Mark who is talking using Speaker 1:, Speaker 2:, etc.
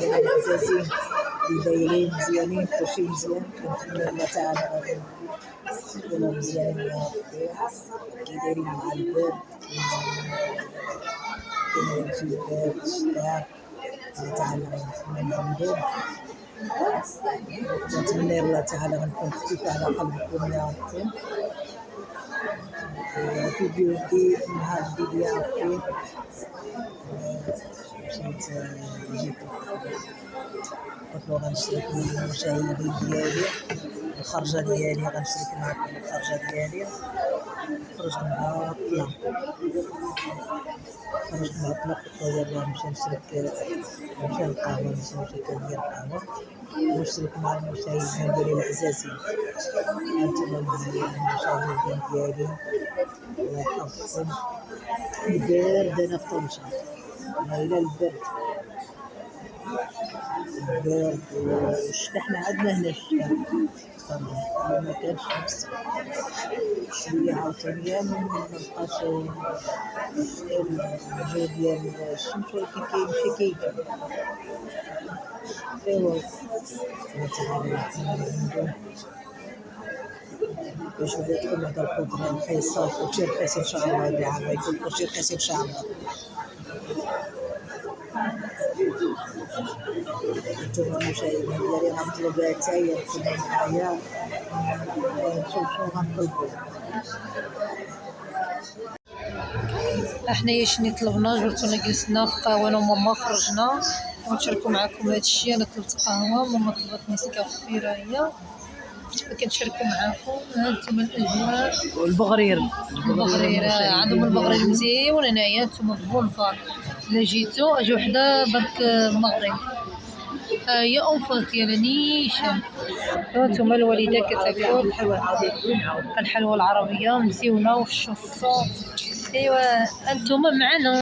Speaker 1: العزازين اللي دايرين مزيانين كلشي مزيان، كنتمنى الله تعالى يكونوا مزيانين يا ربي. كي دايرين مع البرد كيجي البرد الشتاء، الله تعالى غيرحمنا منهم. كنتمنى الله تعالى غنكون خفيفة على قلبكم يا ربي. فيديو جديد نهار جديد يا ربي. مشيت جيت قلت له غنشرك مع المشاهدين ديالي الخرجة ديالي، غنشرك معكم الخرجة ديالي. خرجت مع طلا قلت له يلاه نمشي نشرك، نمشي للقهوة، نمشي كندير القهوة ونشرك مع المشاهدين ديالي العزازين. هانتوما معايا المشاهدين ديالي، الله يحفظكم. البرد انا في طنجة، والله البرد والشتا حنا عندنا هنا الشتا والله ما كانش نفس شوية عاوتاني مبقاش الجو ديال الشمس، ولكن كيمشي كيجي. ايوا باش ولاتكم هذا القدرة رخيصة، كلشي رخيص ان شاء الله، هاد العام غيكون كلشي رخيص ان شاء الله. انتوما المشاهدين ديالي غنطلب حتى تكونوا معايا نشوف شنو غنطلبوا. حنايا شني طلبنا، جبرتونا جلسنا في قهوة انا وماما، خرجنا ونشاركوا معكم هادشي. انا طلبت قهوة، ماما طلبت نسكافي، راهي كنشاركوا معاكم. هانتوما الاجواء
Speaker 2: والبغرير
Speaker 1: عندهم البغرير مزيون هنايا. نتوما البولفار الا جيتو اجي وحده برك المغرب، هي اونفاس ديال نيشان. هانتوما الوالده كتاكل الحلوى العربيه مزيونه وفي الشوصو. ايوا انتوما معنا.